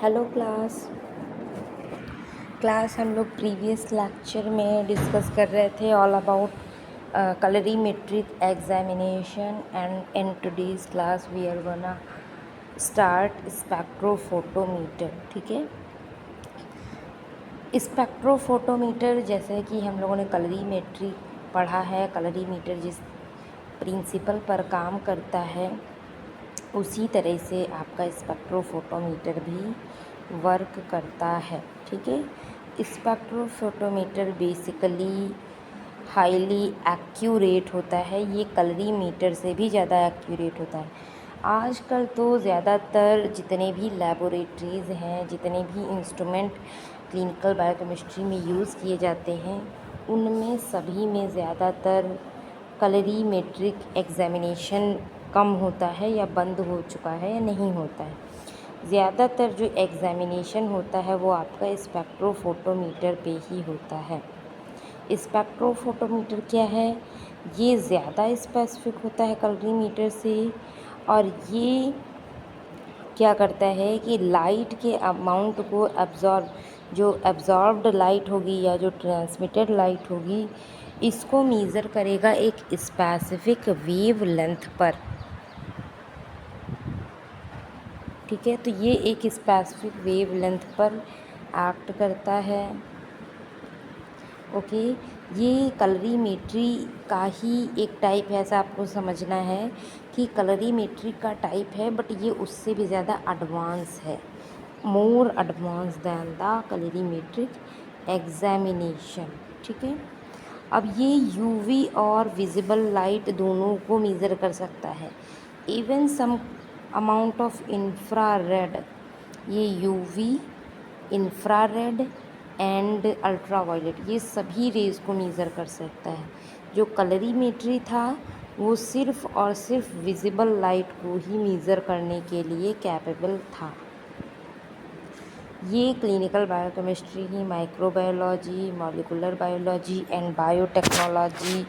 Hello class हम लोग previous lecture में डिस्कस कर रहे थे all about colorimetric examination and in today's class we are gonna start spectrophotometer. ठीक है, स्पेक्ट्रोफोटोमीटर जैसे कि हम लोगों ने कलरीमेट्री पढ़ा है, कलरीमीटर जिस प्रिंसिपल पर काम करता है उसी तरह से आपका स्पेक्ट्रोफोटोमीटर भी वर्क करता है। ठीक है, स्पेक्ट्रोफोटोमीटर बेसिकली हाईली एक्यूरेट होता है, ये कलरीमीटर से भी ज़्यादा एक्यूरेट होता है। आजकल तो ज़्यादातर जितने भी लैबोरेटरीज़ हैं, जितने भी इंस्ट्रूमेंट क्लिनिकल बायोकेमिस्ट्री में यूज़ किए जाते हैं, उनमें सभी में ज़्यादातर कलरीमेट्रिक एग्जामिनेशन कम होता है या बंद हो चुका है या नहीं होता है। ज़्यादातर जो एग्जामिनेशन होता है वो आपका स्पेक्ट्रोफोटोमीटर पे ही होता है। स्पेक्ट्रोफोटोमीटर क्या है? ये ज़्यादा स्पेसिफिक होता है कलरीमीटर से, और ये क्या करता है कि लाइट के अमाउंट को जो एब्जॉर्ब्ड लाइट होगी या जो ट्रांसमिटेड लाइट होगी, इसको मेज़र करेगा एक स्पेसिफिक वेव लेंथ पर। ठीक है, तो ये एक स्पेसिफिक वेव लेंथ पर एक्ट करता है। ओके, ये कलरीमेट्री का ही एक टाइप है, ऐसा आपको समझना है कि कलरीमेट्री का टाइप है, बट ये उससे भी ज़्यादा एडवांस है, more advance than the colorimetric examination. ठीक है, अब ये यूवी और विजिबल लाइट दोनों को मेज़र कर सकता है, even some amount of infrared. ये यूवी, इंफ्रारेड एंड अल्ट्रावायलेट, ये सभी रेज़ को मेज़र कर सकता है। जो कलरीमेट्री था वो सिर्फ़ और सिर्फ विजिबल लाइट को ही मेज़र करने के लिए कैपेबल था। ये clinical biochemistry he microbiology, molecular biology and biotechnology,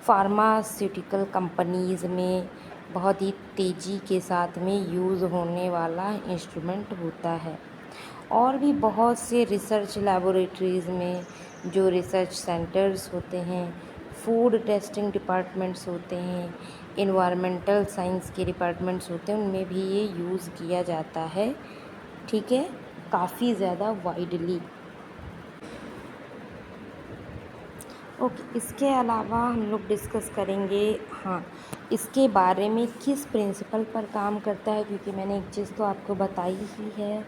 pharmaceutical companies में बहुत ही तेज़ी के साथ में यूज़ होने वाला इंस्ट्रूमेंट होता है। और भी बहुत से रिसर्च लैबोरेटरीज़ में, जो रिसर्च सेंटर्स होते हैं, फूड टेस्टिंग डिपार्टमेंट्स होते हैं, इन्वायरमेंटल साइंस के डिपार्टमेंट्स होते हैं, उनमें भी ये यूज़ किया जाता है। ठीक है, काफ़ी ज़्यादा वाइडली। ओके, इसके अलावा हम लोग डिस्कस करेंगे इसके बारे में किस प्रिंसिपल पर काम करता है, क्योंकि मैंने एक चीज़ तो आपको बताई ही है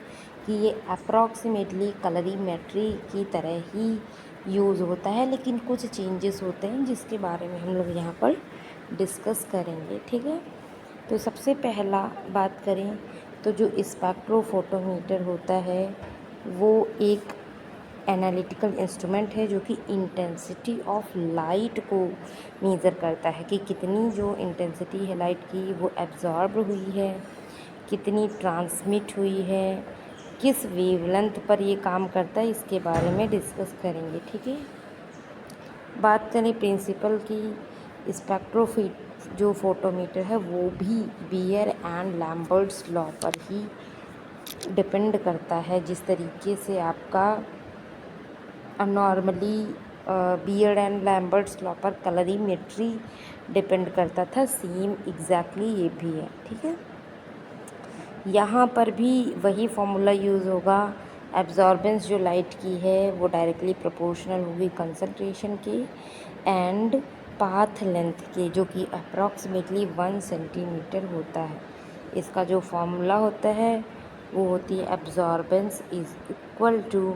कि ये अप्रॉक्सीमेटली कलरीमेट्री की तरह ही यूज़ होता है, लेकिन कुछ चेंजेस होते हैं जिसके बारे में हम लोग यहाँ पर डिस्कस करेंगे। ठीक है, तो सबसे पहला बात करें तो जो स्पेक्ट्रोफोटोमीटर होता है वो एक एनालिटिकल इंस्ट्रूमेंट है जो कि इंटेंसिटी ऑफ लाइट को मेज़र करता है कि कितनी जो इंटेंसिटी है लाइट की वो एब्जॉर्ब हुई है, कितनी ट्रांसमिट हुई है, किस वेवलेंथ पर ये काम करता है, इसके बारे में डिस्कस करेंगे। ठीक है, बात करें प्रिंसिपल की, जो फोटोमीटर है वो भी बियर एंड लैम्बर्ट्स लॉ पर ही डिपेंड करता है। जिस तरीके से आपका normally Beer and Lambert's law पर कलरीमेट्री डिपेंड करता था, सेम एग्जैक्टली ये भी है। ठीक है, यहाँ पर भी वही फॉर्मूला यूज़ होगा। एब्जॉर्बेंस जो लाइट की है वो डायरेक्टली प्रोपोर्शनल होगी कंसंट्रेशन के एंड पाथ लेंथ के, जो कि अप्रॉक्सीमेटली 1 सेंटीमीटर होता है। इसका जो फॉर्मूला होता है वो होती है absorbance is equal to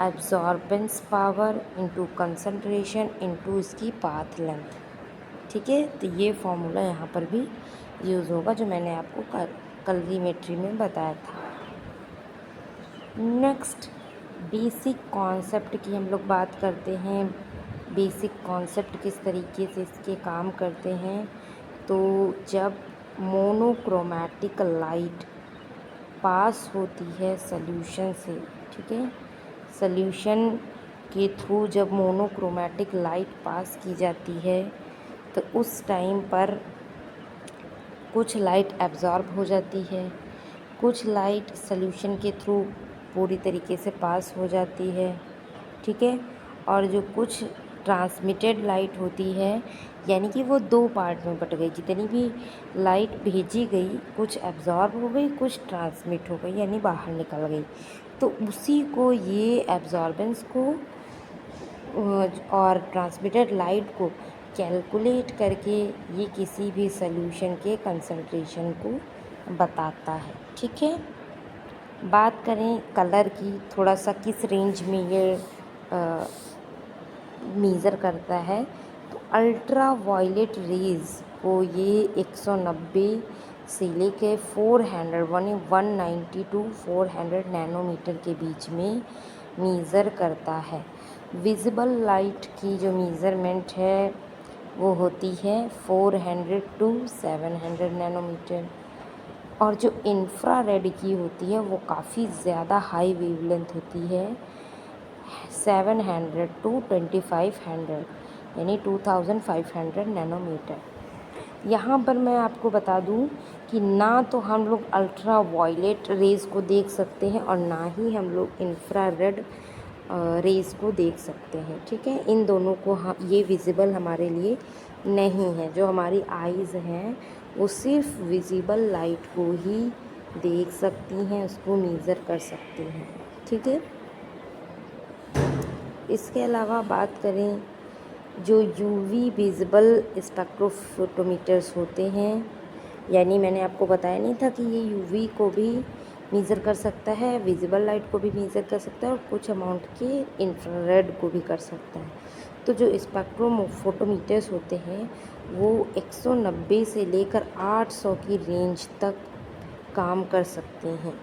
absorbance power into concentration into इसकी पाथ लेंथ। ठीक है, तो ये फॉर्मूला यहाँ पर भी यूज़ होगा जो मैंने आपको कलरीमेट्री में बताया था। नेक्स्ट, बेसिक कॉन्सेप्ट की हम लोग बात करते हैं। बेसिक कॉन्सेप्ट किस तरीके से इसके काम करते हैं, तो जब मोनोक्रोमैटिक लाइट पास होती है सॉल्यूशन से, ठीक है, सॉल्यूशन के थ्रू जब मोनोक्रोमैटिक लाइट पास की जाती है तो उस टाइम पर कुछ लाइट एब्जॉर्ब हो जाती है, कुछ लाइट सॉल्यूशन के थ्रू पूरी तरीके से पास हो जाती है, ठीक है। और जो कुछ ट्रांसमिटेड लाइट होती है, यानी कि वो दो पार्ट में बट गई, जितनी भी लाइट भेजी गई कुछ एब्जॉर्ब हो गई, कुछ ट्रांसमिट हो गई, यानी बाहर निकल गई। तो उसी को ये एब्जॉर्बेंस को और ट्रांसमिटेड लाइट को कैलकुलेट करके ये किसी भी सॉल्यूशन के कंसंट्रेशन को बताता है, ठीक है। बात करें कलर की, थोड़ा सा किस रेंज में ये मेज़र करता है, तो अल्ट्रा वायलेट रेज़ को ये 190 से लेके 190 टू 400 नैनोमीटर के बीच में मेज़र करता है। विजिबल लाइट की जो मेज़रमेंट है वो होती है 400 टू 700 नैनोमीटर, और जो इंफ्रारेड की होती है वो काफ़ी ज़्यादा हाई वेवलेंथ होती है, 700 टू 2500, यानी 2500 नैनोमीटर। यहाँ पर मैं आपको बता दूँ कि ना तो हम लोग अल्ट्रा वायलेट रेज़ को देख सकते हैं और ना ही हम लोग इंफ्रारेड रेज़ को देख सकते हैं, ठीक है। इन दोनों को हम ये विजिबल हमारे लिए नहीं है। जो हमारी आइज़ हैं वो सिर्फ विजिबल लाइट को ही देख सकती हैं, उसको मेज़र कर सकती हैं, ठीक है। इसके अलावा बात करें जो यूवी विजिबल स्पेक्ट्रोफोटोमीटर्स होते हैं, यानी मैंने आपको बताया नहीं था कि ये यूवी को भी मेज़र कर सकता है, विजिबल लाइट को भी मेज़र कर सकता है और कुछ अमाउंट के इंफ्रारेड को भी कर सकता है। तो जो स्पेक्ट्रोफोटोमीटर्स होते हैं वो 190 से लेकर 800 की रेंज तक काम कर सकते हैं,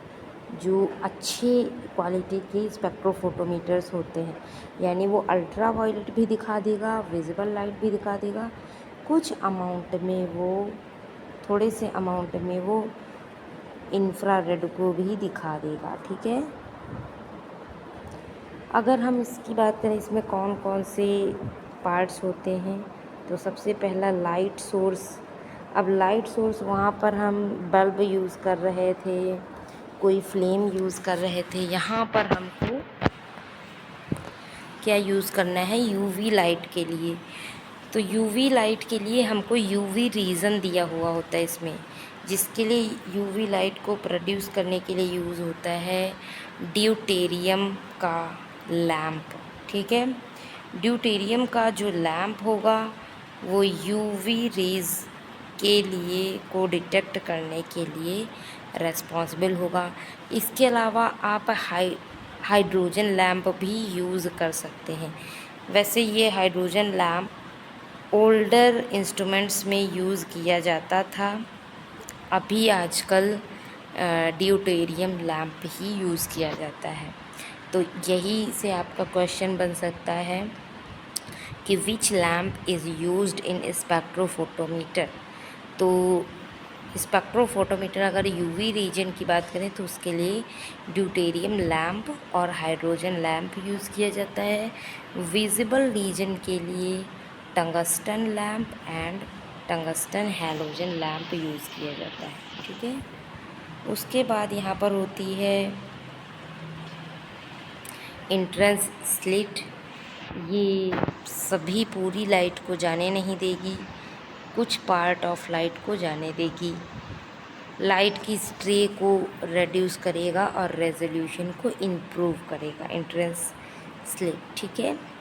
जो अच्छे क्वालिटी के स्पेक्ट्रोफोटोमीटर्स होते हैं। यानी वो अल्ट्रा वायलेट भी दिखा देगा, विजिबल लाइट भी दिखा देगा, कुछ अमाउंट में वो थोड़े से अमाउंट में वो इंफ्रारेड को भी दिखा देगा, ठीक है। अगर हम इसकी बात करें इसमें कौन कौन से पार्ट्स होते हैं, तो सबसे पहला लाइट सोर्स। अब लाइट सोर्स वहाँ पर हम बल्ब यूज़ कर रहे थे, कोई फ्लेम यूज़ कर रहे थे, यहाँ पर हमको क्या यूज़ करना है, यूवी लाइट के लिए। तो यूवी लाइट के लिए हमको यूवी रीज़न दिया हुआ होता है इसमें, जिसके लिए यूवी लाइट को प्रोड्यूस करने के लिए यूज़ होता है ड्यूटेरियम का लैम्प, ठीक है। ड्यूटेरियम का जो लैम्प होगा वो यूवी रेज़ के लिए को डिटेक्ट करने के लिए रेस्पॉन्सिबल होगा। इसके अलावा आप हाइड्रोजन लैम्प भी यूज़ कर सकते हैं। वैसे ये हाइड्रोजन लैम्प ओल्डर इंस्ट्रूमेंट्स में यूज़ किया जाता था, अभी आजकल ड्यूटेरियम लैम्प ही यूज़ किया जाता है। तो यही से आपका क्वेश्चन बन सकता है कि which lamp is used in spectrophotometer. तो स्पेक्ट्रोफोटोमीटर अगर यूवी रीजन की बात करें तो उसके लिए ड्यूटेरियम लैम्प और हाइड्रोजन लैम्प यूज़ किया जाता है। विजिबल रीजन के लिए tungsten lamp and tungsten halogen lamp use किया जाता है, ठीक है। उसके बाद यहाँ पर होती है इंट्रेंस स्लिट। ये सभी पूरी लाइट को जाने नहीं देगी, कुछ पार्ट ऑफ लाइट को जाने देगी, लाइट की स्ट्रे को रिड्यूस करेगा और रेजोल्यूशन को इम्प्रूव करेगा, इंट्रेंस स्लिट, ठीक है।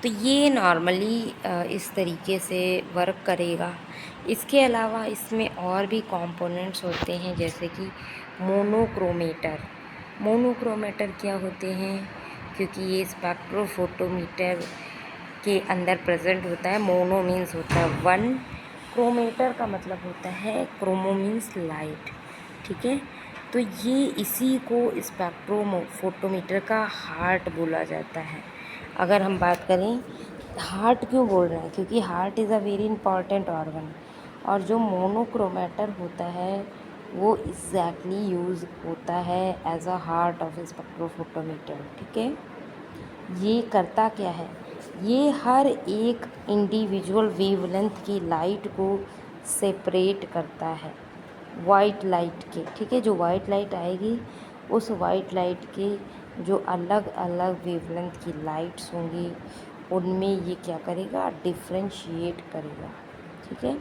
तो ये नॉर्मली इस तरीके से वर्क करेगा। इसके अलावा इसमें और भी कंपोनेंट्स होते हैं, जैसे कि मोनोक्रोमेटर। मोनोक्रोमेटर क्या होते हैं, क्योंकि ये स्पेक्ट्रोफोटोमीटर के अंदर प्रेजेंट होता है। मोनो मीन्स होता है वन, क्रोमेटर का मतलब होता है क्रोमो मीन्स लाइट, ठीक है। तो ये इसी को स्पेक्ट्रोफोटोमीटर का हार्ट बोला जाता है। अगर हम बात करें हार्ट क्यों बोल रहे हैं, क्योंकि heart is a very important organ, और जो मोनोक्रोमेटर होता है वो एग्जैक्टली यूज़ होता है as a heart of spectrophotometer. ठीक है, ये करता क्या है, ये हर एक इंडिविजुअल वेवलेंथ की लाइट को सेपरेट करता है वाइट लाइट के। ठीक है, जो वाइट लाइट आएगी उस वाइट लाइट के जो अलग अलग वेवलेंथ की लाइट्स होंगी उनमें ये क्या करेगा, डिफ्रेंशिएट करेगा। ठीक है,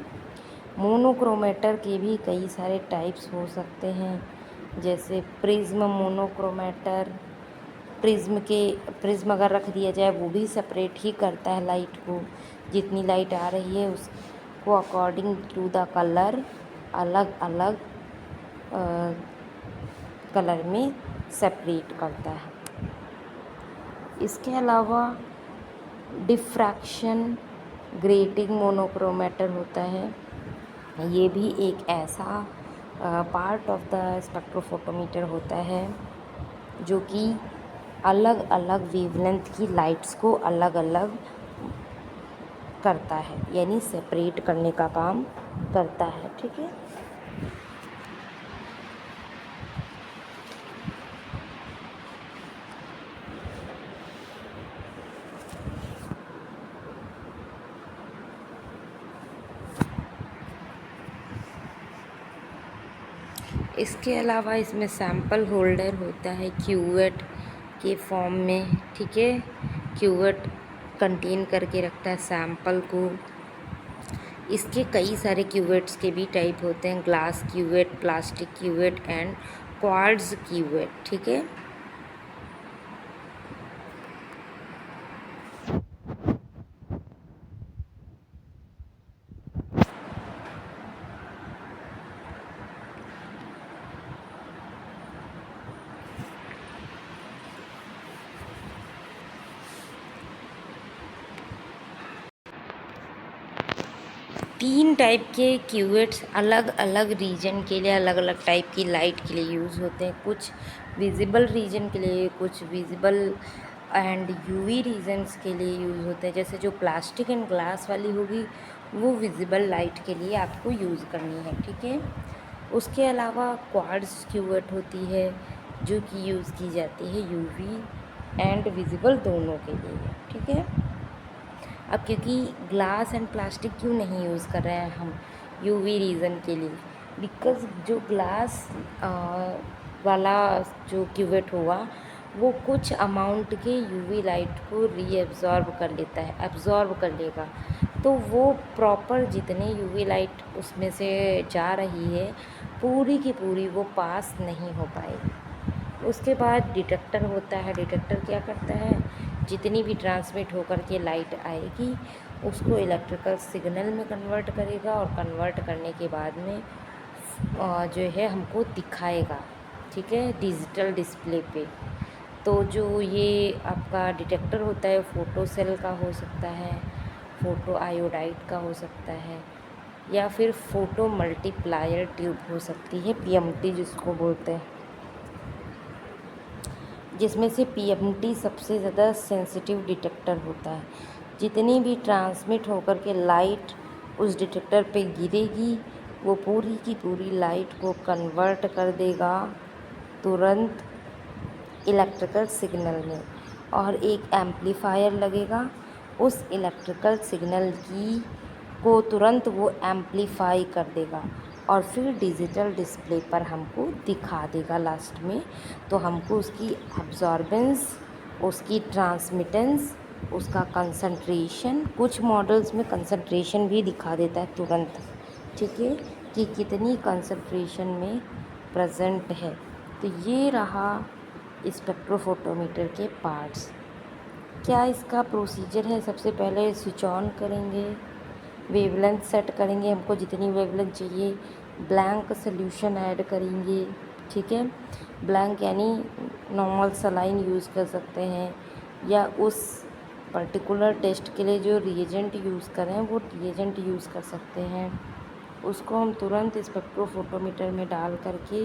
मोनोक्रोमेटर के भी कई सारे टाइप्स हो सकते हैं, जैसे प्रिज्म मोनोक्रोमेटर। प्रिज्म अगर रख दिया जाए वो भी सेपरेट ही करता है लाइट को, जितनी लाइट आ रही है उसको अकॉर्डिंग टू द कलर अलग अलग कलर में सेपरेट करता है। इसके अलावा डिफ्रैक्शन ग्रेटिंग मोनोक्रोमेटर होता है, ये भी एक ऐसा पार्ट ऑफ द स्पेक्ट्रोफोटोमीटर होता है जो कि अलग अलग वेवलेंथ की लाइट्स को अलग अलग करता है, यानी सेपरेट करने का काम करता है। ठीक है, इसके अलावा इसमें सैंपल होल्डर होता है क्यूवेट के फॉर्म में। ठीक है, क्यूवेट कंटेन करके रखता है सैंपल को। इसके कई सारे क्यूवेट्स के भी टाइप होते हैं, glass cuvette, plastic cuvette and quartz cuvette. ठीक है, 3 टाइप के क्यूवेट्स अलग अलग रीजन के लिए, अलग अलग टाइप की लाइट के लिए यूज़ होते हैं। कुछ विजिबल रीजन के लिए, कुछ विजिबल एंड यूवी रीजन्स के लिए यूज़ होते हैं। जैसे जो प्लास्टिक एंड ग्लास वाली होगी वो विजिबल लाइट के लिए आपको यूज़ करनी है। ठीक है, उसके अलावा क्वार्ट्ज क्यूवेट होती है जो कि यूज़ की जाती है यूवी एंड विजिबल दोनों के लिए। ठीक है, अब क्योंकि ग्लास एंड प्लास्टिक क्यों नहीं यूज़ कर रहे हैं हम यूवी रीज़न के लिए, बिकॉज़ जो ग्लास वाला जो क्यूवेट हुआ वो कुछ अमाउंट के यूवी लाइट को रीअब्ज़ॉर्ब कर लेता है, एब्ज़ॉर्ब कर लेगा, तो वो प्रॉपर जितने यूवी लाइट उसमें से जा रही है पूरी की पूरी वो पास नहीं हो पाएगी। उसके बाद डिटेक्टर होता है। डिटेक्टर क्या करता है, जितनी भी ट्रांसमिट होकर के लाइट आएगी उसको इलेक्ट्रिकल सिग्नल में कन्वर्ट करेगा, और कन्वर्ट करने के बाद में जो है हमको दिखाएगा। ठीक है, डिजिटल डिस्प्ले पे। तो जो ये आपका डिटेक्टर होता है फ़ोटो सेल का हो सकता है, फ़ोटो आयोडाइड का हो सकता है, या फिर फ़ोटो मल्टीप्लायर ट्यूब हो सकती है, पीएमटी जिसको बोलते हैं, जिसमें से पीएमटी सबसे ज़्यादा सेंसिटिव डिटेक्टर होता है। जितनी भी ट्रांसमिट होकर के लाइट उस डिटेक्टर पे गिरेगी वो पूरी की पूरी लाइट को कन्वर्ट कर देगा तुरंत इलेक्ट्रिकल सिग्नल में, और एक एम्पलीफायर लगेगा उस इलेक्ट्रिकल सिग्नल की को तुरंत वो एम्पलीफाई कर देगा और फिर डिजिटल डिस्प्ले पर हमको दिखा देगा लास्ट में। तो हमको उसकी एब्जॉर्बेंस, उसकी ट्रांसमिटेंस, उसका कंसंट्रेशन, कुछ मॉडल्स में कंसंट्रेशन भी दिखा देता है तुरंत। ठीक है, कि कितनी कंसंट्रेशन में प्रेजेंट है। तो ये रहा स्पेक्ट्रोफोटोमीटर के पार्ट्स। क्या इसका प्रोसीजर है, सबसे पहले स्विच ऑन करेंगे, वेवलेंथ सेट करेंगे, हमको जितनी वेवलेंथ चाहिए, ब्लैंक सोल्यूशन ऐड करेंगे। ठीक है, ब्लैंक यानी नॉर्मल सलाइन यूज़ कर सकते हैं, या उस पर्टिकुलर टेस्ट के लिए जो रिएजेंट यूज़ करें वो रिएजेंट यूज़ कर सकते हैं। उसको हम तुरंत स्पेक्ट्रोफोटोमीटर में डाल करके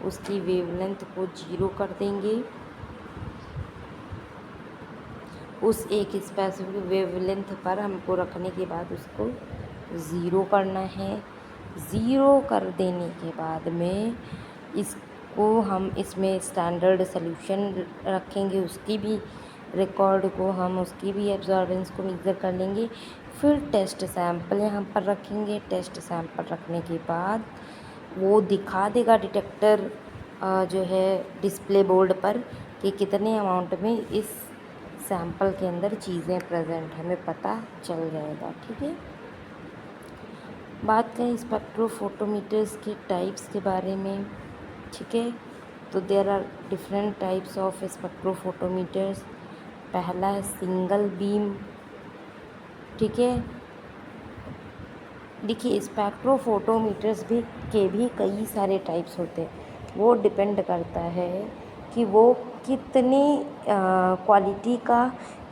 उसकी वेवलेंथ को 0 कर देंगे। उस एक स्पेसिफिक वेवलेंथ पर हमको रखने के बाद उसको 0 करना है। 0 कर देने के बाद में इसको हम इसमें स्टैंडर्ड सॉल्यूशन रखेंगे, उसकी भी रिकॉर्ड को हम उसकी भी एब्जॉर्बेंस को मेज़र कर लेंगे। फिर टेस्ट सैंपल यहाँ पर रखेंगे। टेस्ट सैंपल रखने के बाद वो दिखा देगा डिटेक्टर जो है डिस्प्ले बोर्ड पर कि कितने अमाउंट में इस सैंपल के अंदर चीज़ें प्रेजेंट, हमें पता चल जाएगा। ठीक है, बात करें स्पेक्ट्रोफोटोमीटर्स के टाइप्स के बारे में। ठीक है, तो there are different types of spectrophotometers. पहला है सिंगल बीम। ठीक है, देखिए स्पेक्ट्रोफोटोमीटर्स भी कई सारे टाइप्स होते हैं। वो डिपेंड करता है कि वो कितने क्वालिटी का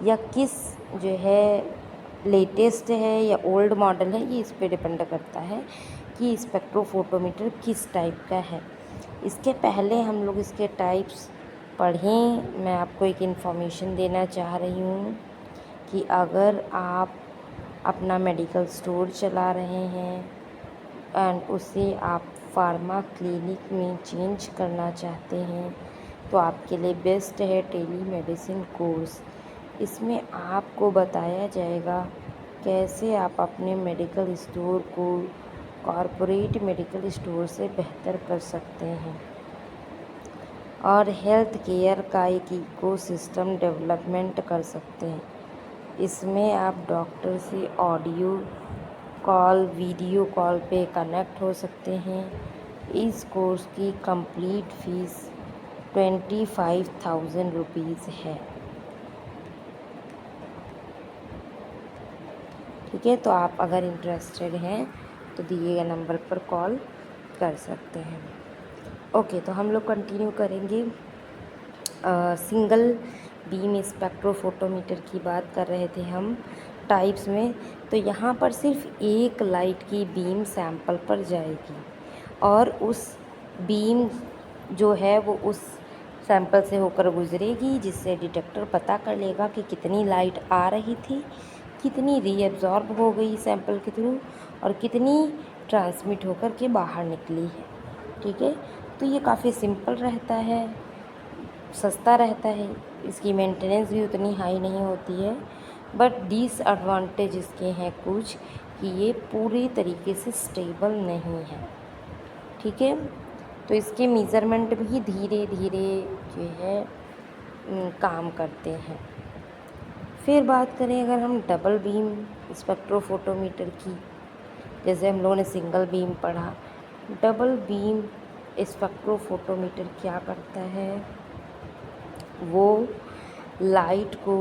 या किस जो है लेटेस्ट है या ओल्ड मॉडल है, ये इस पे डिपेंड करता है कि स्पेक्ट्रोफोटोमीटर किस टाइप का है। इसके पहले हम लोग इसके टाइप्स पढ़ें। मैं आपको एक इन्फॉर्मेशन देना चाह रही हूँ कि अगर आप अपना मेडिकल स्टोर चला रहे हैं एंड उसे आप फार्मा क्लिनिक में चेंज करना चाहते हैं तो आपके लिए बेस्ट है टेली मेडिसिन कोर्स। इसमें आपको बताया जाएगा कैसे आप अपने मेडिकल स्टोर को कॉरपोरेट मेडिकल स्टोर से बेहतर कर सकते हैं और हेल्थ केयर का एक इकोसिस्टम डेवलपमेंट कर सकते हैं। इसमें आप डॉक्टर से ऑडियो कॉल, वीडियो कॉल पे कनेक्ट हो सकते हैं। इस कोर्स की कंप्लीट फीस 25,000 रुपीज़ है। ठीक है, तो आप अगर इंटरेस्टेड हैं तो दिए गए नंबर पर कॉल कर सकते हैं। ओके, तो हम लोग कंटिन्यू करेंगे। सिंगल बीम स्पेक्ट्रोफोटोमीटर की बात कर रहे थे हम टाइप्स में। तो यहाँ पर सिर्फ एक लाइट की बीम सैंपल पर जाएगी और उस बीम जो है वो उस सैंपल से होकर गुजरेगी, जिससे डिटेक्टर पता कर लेगा कि कितनी लाइट आ रही थी, कितनी रीअब्जॉर्ब हो गई सैंपल के थ्रू और कितनी ट्रांसमिट होकर के बाहर निकली है। ठीक है, तो ये काफ़ी सिंपल रहता है, सस्ता रहता है, इसकी मेंटेनेंस भी उतनी हाई नहीं होती है। बट डिसएडवांटेज इसके हैं कुछ कि ये पूरी तरीके से स्टेबल नहीं है। ठीक है, तो इसके मेज़रमेंट भी धीरे धीरे जो है काम करते हैं। फिर बात करें अगर हम डबल बीम स्पेक्ट्रोफोटोमीटर की, जैसे हम लोगों ने सिंगल बीम पढ़ा, डबल बीम स्पेक्ट्रोफोटोमीटर क्या करता है, वो लाइट को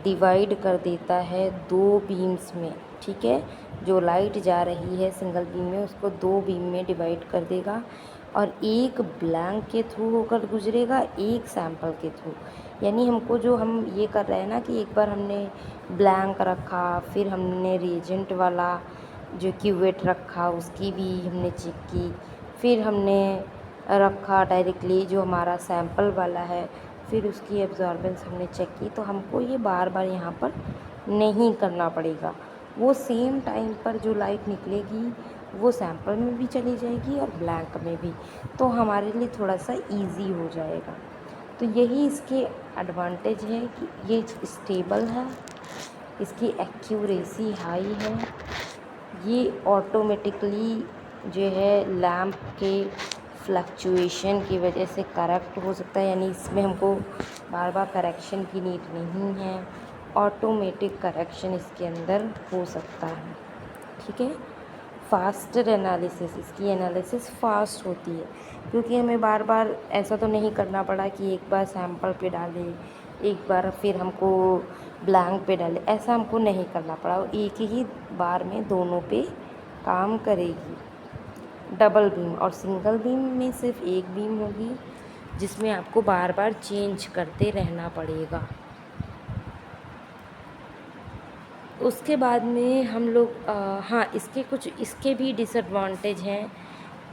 डिवाइड कर देता है दो बीम्स में। ठीक है, जो लाइट जा रही है सिंगल बीम में उसको दो बीम में डिवाइड कर देगा और एक ब्लैंक के थ्रू होकर गुजरेगा, एक सैंपल के थ्रू। यानी हमको जो हम ये कर रहे हैं ना कि एक बार हमने ब्लैंक रखा, फिर हमने रिएजेंट वाला जो क्यूवेट रखा उसकी भी हमने चेक की, फिर हमने रखा डायरेक्टली जो हमारा सैंपल वाला है, फिर उसकी एब्जॉर्बेंस हमने चेक की। तो हमको ये बार बार यहाँ पर नहीं करना पड़ेगा। वो सेम टाइम पर जो लाइट निकलेगी वो सैंपल में भी चली जाएगी और ब्लैंक में भी, तो हमारे लिए थोड़ा सा इजी हो जाएगा। तो यही इसके एडवांटेज है कि ये स्टेबल है, इसकी एक्यूरेसी हाई है, ये ऑटोमेटिकली जो है लैंप के फ्लक्चुएशन की वजह से करेक्ट हो सकता है, यानी इसमें हमको बार बार करेक्शन की नीड नहीं है, ऑटोमेटिक करेक्शन इसके अंदर हो सकता है। ठीक है, फास्टर एनालिसिस, इसकी एनालिसिस फास्ट होती है क्योंकि हमें बार बार ऐसा तो नहीं करना पड़ा कि एक बार सैंपल पे डालें, एक बार फिर हमको ब्लैंक पे डालें, ऐसा हमको नहीं करना पड़ा, एक ही बार में दोनों पे काम करेगी। डबल बीम और सिंगल बीम में सिर्फ एक बीम होगी जिसमें आपको बार बार चेंज करते रहना पड़ेगा। उसके बाद में हम लोग हाँ, इसके भी डिसएडवांटेज हैं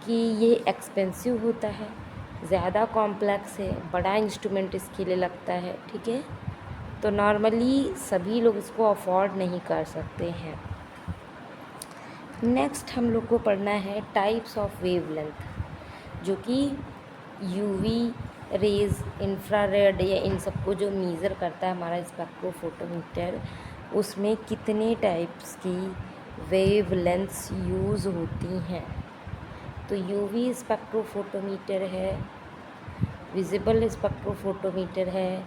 कि ये एक्सपेंसिव होता है। ज़्यादा कॉम्प्लेक्स है, बड़ा इंस्ट्रूमेंट इसके लिए लगता है, ठीक है। तो नॉर्मली सभी लोग इसको अफोर्ड नहीं कर सकते हैं। नेक्स्ट हम लोग को पढ़ना है टाइप्स ऑफ वेवलेंथ, जो कि यूवी रेज, इंफ्रारेड या इन सबको जो मेज़र करता है हमारा स्पेक्ट्रोफोटोमीटर, उसमें कितने टाइप्स की वेवलेंथ्स यूज़ होती हैं। तो यूवी स्पेक्ट्रोफोटोमीटर है, विजिबल स्पेक्ट्रोफोटोमीटर है,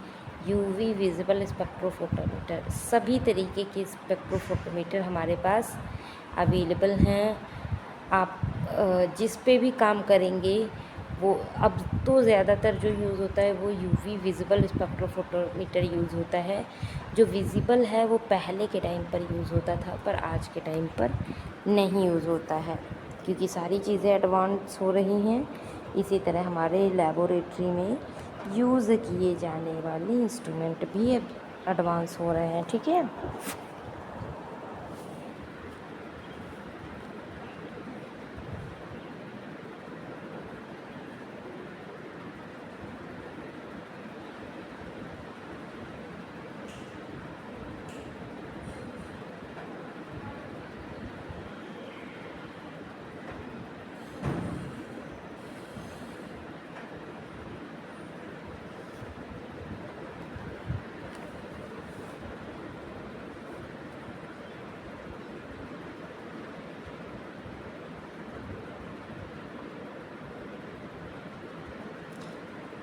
यूवी विजिबल स्पेक्ट्रोफोटोमीटर, सभी तरीके के स्पेक्ट्रोफोटोमीटर हमारे पास अवेलेबल हैं। आप जिस पे भी काम करेंगे वो, अब तो ज़्यादातर जो यूज़ होता है वो यूवी विजिबल स्पेक्ट्रोफोटोमीटर यूज़ होता है। जो विजिबल है वो पहले के टाइम पर यूज़ होता था, पर आज के टाइम पर नहीं यूज़ होता है, क्योंकि सारी चीज़ें एडवांस हो रही हैं। इसी तरह हमारे लेबोरेटरी में यूज़ किए जाने वाले इंस्ट्रूमेंट भी एडवांस हो रहे हैं, ठीक है।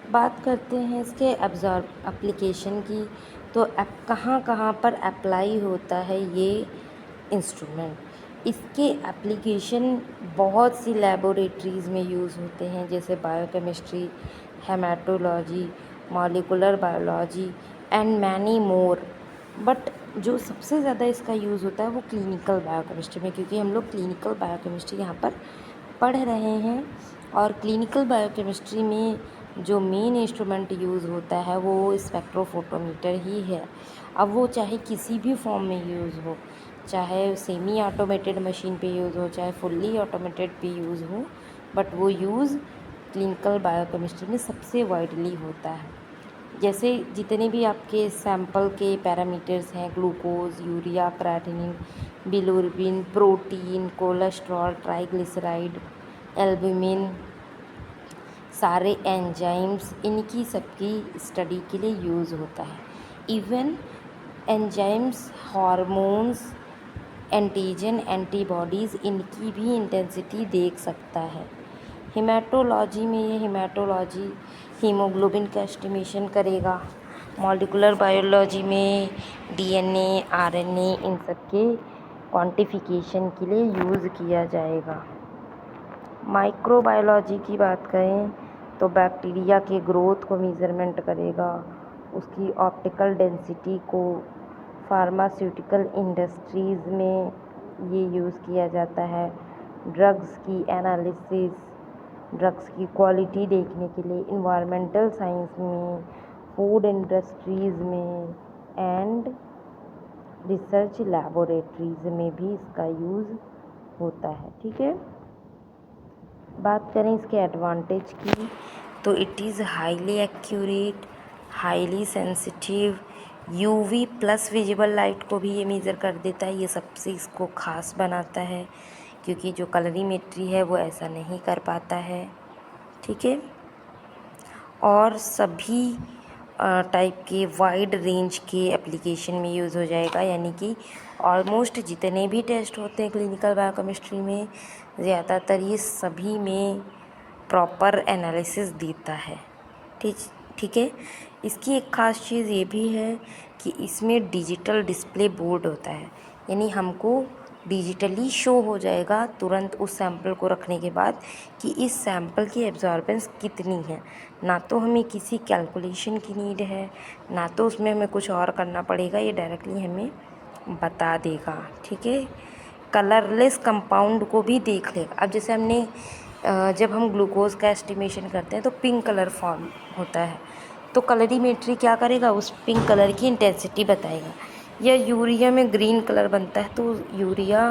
बात करते हैं इसके एप्लीकेशन की। तो कहाँ कहाँ पर अप्लाई होता है ये इंस्ट्रूमेंट। इसके एप्लीकेशन बहुत सी लेबोरेटरीज़ में यूज़ होते हैं, जैसे biochemistry, haematology, molecular biology and many more. But जो सबसे ज़्यादा इसका यूज़ होता है वो क्लिनिकल बायोकेमिस्ट्री में, क्योंकि हम लोग क्लिनिकल बायोकेमिस्ट्री यहाँ पर पढ़ रहे हैं। और क्लिनिकल बायोकेमिस्ट्री में जो मेन इंस्ट्रूमेंट यूज़ होता है वो स्पेक्ट्रोफोटोमीटर ही है। अब वो चाहे किसी भी फॉर्म में यूज़ हो, चाहे सेमी ऑटोमेटेड मशीन पे यूज़ हो, चाहे फुल्ली ऑटोमेटेड पे यूज़ हो, बट वो यूज़ क्लिनिकल बायोकेमिस्ट्री में सबसे वाइडली होता है। जैसे जितने भी आपके सैंपल के पैरामीटर्स हैं, glucose, urea, creatinine, bilirubin, protein, cholesterol, triglyceride, albumin, सारे एंजाइम्स, इनकी सबकी स्टडी के लिए यूज़ होता है। Even enzymes, hormones, antigen, antibodies, इनकी भी इंटेंसिटी देख सकता है। हेमाटोलॉजी में ये हेमाटोलॉजी हीमोग्लोबिन का एस्टिमेशन करेगा। मॉलिकुलर बायोलॉजी में डीएनए, आरएनए, इन सब के क्वांटिफिकेशन के लिए यूज़ किया जाएगा। माइक्रोबायोलॉजी की बात करें तो बैक्टीरिया के ग्रोथ को मेज़रमेंट करेगा, उसकी ऑप्टिकल डेंसिटी को। फार्मास्यूटिकल इंडस्ट्रीज़ में ये यूज़ किया जाता है। ड्रग्स की एनालिसिस, ड्रग्स की क्वालिटी देखने के लिए। इन्वायरमेंटल साइंस में, फूड इंडस्ट्रीज़ में एंड रिसर्च लैबोरेटरीज़ में भी इसका यूज़ होता है, ठीक है। बात करें इसके एडवांटेज की तो it is highly accurate, highly sensitive, UV plus visible light को भी ये मेज़र कर देता है। ये सबसे इसको ख़ास बनाता है, क्योंकि जो कलरीमेट्री है वो ऐसा नहीं कर पाता है, ठीक है। और सभी टाइप के वाइड रेंज के एप्लीकेशन में यूज़ हो जाएगा, यानी कि ऑलमोस्ट जितने भी टेस्ट होते हैं क्लिनिकल बायोकेमिस्ट्री में, ज़्यादातर ये सभी में प्रॉपर एनालिसिस देता है, ठीक है। इसकी एक ख़ास चीज़ ये भी है कि इसमें डिजिटल डिस्प्ले बोर्ड होता है, यानी हमको डिजिटली शो हो जाएगा तुरंत उस सैंपल को रखने के बाद कि इस सैंपल की एब्जॉर्बेंस कितनी है। ना तो हमें किसी कैलकुलेशन की नीड है, ना तो उसमें हमें कुछ और करना पड़ेगा, ये डायरेक्टली हमें बता देगा, ठीक है। कलरलेस कंपाउंड को भी देख लेगा। अब जैसे हमने जब हम ग्लूकोज का एस्टिमेशन करते हैं तो पिंक कलर फॉर्म होता है, तो कलरीमेट्री क्या करेगा, उस पिंक कलर की इंटेंसिटी बताएगा। या यूरिया में ग्रीन कलर बनता है, तो यूरिया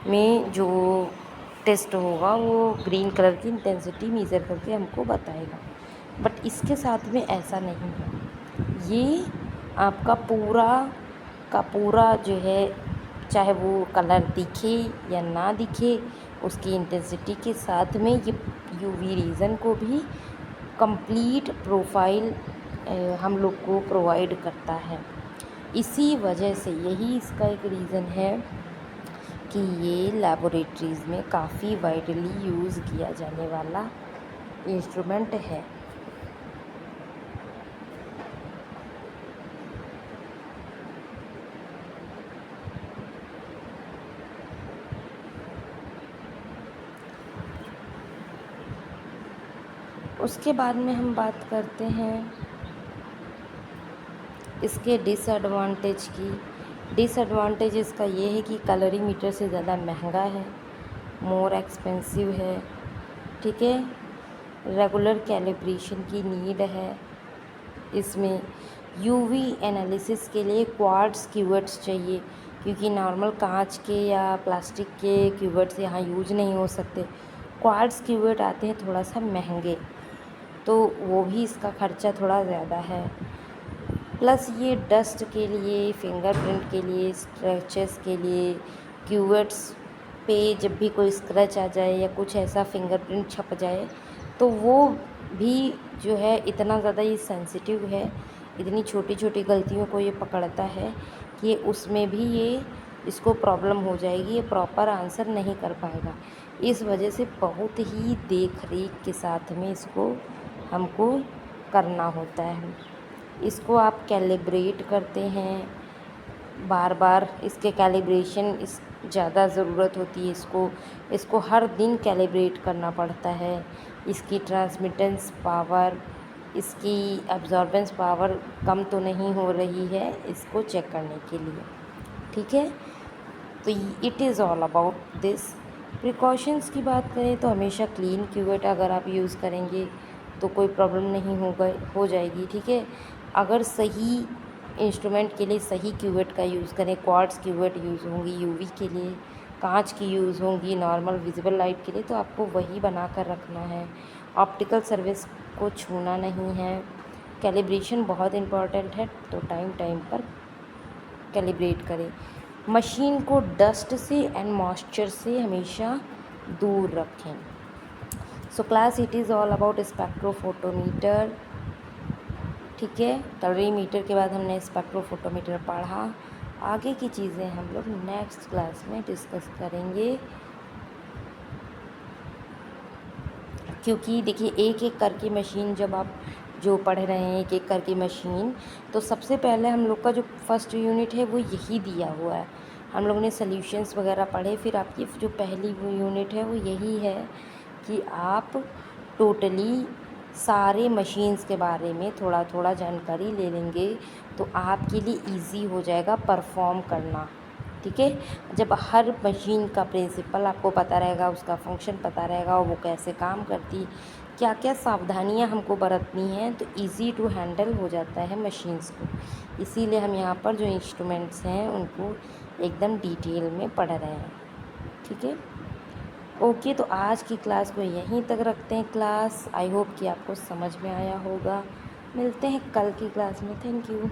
में जो टेस्ट होगा वो ग्रीन कलर की इंटेंसिटी मेज़र करके हमको बताएगा। बट इसके साथ में ऐसा नहीं है। ये आपका पूरा का पूरा जो है, चाहे वो कलर दिखे या ना दिखे, उसकी इंटेंसिटी के साथ में ये यूवी रीजन को भी कंप्लीट प्रोफाइल हम लोग को प्रोवाइड करता है। इसी वजह से यही इसका एक रीज़न है कि ये लैबोरेटरीज़ में काफ़ी वाइडली यूज़ किया जाने वाला इंस्ट्रूमेंट है। उसके बाद में हम बात करते हैं इसके डिसएडवांटेज की। डिसएडवांटेज इसका ये है कि कैलोरीमीटर से ज़्यादा महंगा है, मोर एक्सपेंसिव है, ठीक है। रेगुलर कैलिब्रेशन की नीड है। इसमें यूवी एनालिसिस के लिए क्वार्ट्ज क्यूवेट्स चाहिए, क्योंकि नॉर्मल कांच के या प्लास्टिक के क्यूवेट्स यहाँ यूज नहीं हो सकते। क्वार्ट्ज क्यूवेट आते हैं थोड़ा सा महंगे, तो वो भी इसका खर्चा थोड़ा ज़्यादा है। प्लस ये डस्ट के लिए, फिंगरप्रिंट के लिए, स्क्रैचेस के लिए, क्यूवेट्स पे जब भी कोई स्क्रैच आ जाए या कुछ ऐसा फिंगरप्रिंट छप जाए, तो वो भी जो है इतना ज़्यादा ये सेंसिटिव है, इतनी छोटी छोटी गलतियों को ये पकड़ता है कि उसमें भी ये इसको प्रॉब्लम हो जाएगी, ये प्रॉपर आंसर नहीं कर पाएगा। इस वजह से बहुत ही देख रेख के साथ में इसको हमको करना होता है। इसको आप कैलिब्रेट करते हैं बार बार, इसके कैलिब्रेशन इस ज़्यादा ज़रूरत होती है। इसको हर दिन कैलिब्रेट करना पड़ता है। इसकी ट्रांसमिटेंस पावर, इसकी एब्जॉर्बेंस पावर कम तो नहीं हो रही है, इसको चेक करने के लिए, ठीक है। तो it is all about this. Precautions की बात करें तो हमेशा क्लीन क्यूवेट अगर आप यूज़ करेंगे तो कोई प्रॉब्लम नहीं हो जाएगी, ठीक है। अगर सही इंस्ट्रूमेंट के लिए सही क्यूवेट का यूज़ करें, क्वार्ट्ज क्यूवेट यूज़ होंगी यूवी के लिए, कांच की यूज़ होंगी नॉर्मल विजिबल लाइट के लिए, तो आपको वही बना कर रखना है। ऑप्टिकल सर्विस को छूना नहीं है। कैलिब्रेशन बहुत इम्पॉर्टेंट है, तो टाइम टाइम पर कैलिब्रेट करें। मशीन को डस्ट से एंड मॉइस्चर से हमेशा दूर रखें। So class it is all about spectrophotometer, ठीक है। कैलोरीमीटर के बाद हमने स्पेक्ट्रोफोटोमीटर पढ़ा। आगे की चीज़ें हम लोग नेक्स्ट क्लास में डिस्कस करेंगे, क्योंकि देखिए एक एक करके मशीन जब आप जो पढ़ रहे हैं एक एक करके मशीन, तो सबसे पहले हम लोग का जो फर्स्ट यूनिट है वो यही दिया हुआ है। हम लोग ने सॉल्यूशंस वगैरह पढ़े, फिर आपकी जो पहली वो यूनिट है वो यही है कि आप टोटली सारे मशीन्स के बारे में थोड़ा थोड़ा जानकारी ले लेंगे, तो आपके लिए इजी हो जाएगा परफॉर्म करना, ठीक है। जब हर मशीन का प्रिंसिपल आपको पता रहेगा, उसका फंक्शन पता रहेगा, वो कैसे काम करती, क्या क्या सावधानियां हमको बरतनी हैं, तो इजी टू हैंडल हो जाता है मशीन्स को। इसीलिए हम यहाँ पर जो इंस्ट्रूमेंट्स हैं उनको एकदम डिटेल में पढ़ रहे हैं, ठीक है। ओके, तो आज की क्लास को यहीं तक रखते हैं। क्लास आई होप कि आपको समझ में आया होगा। मिलते हैं कल की क्लास में। Thank you.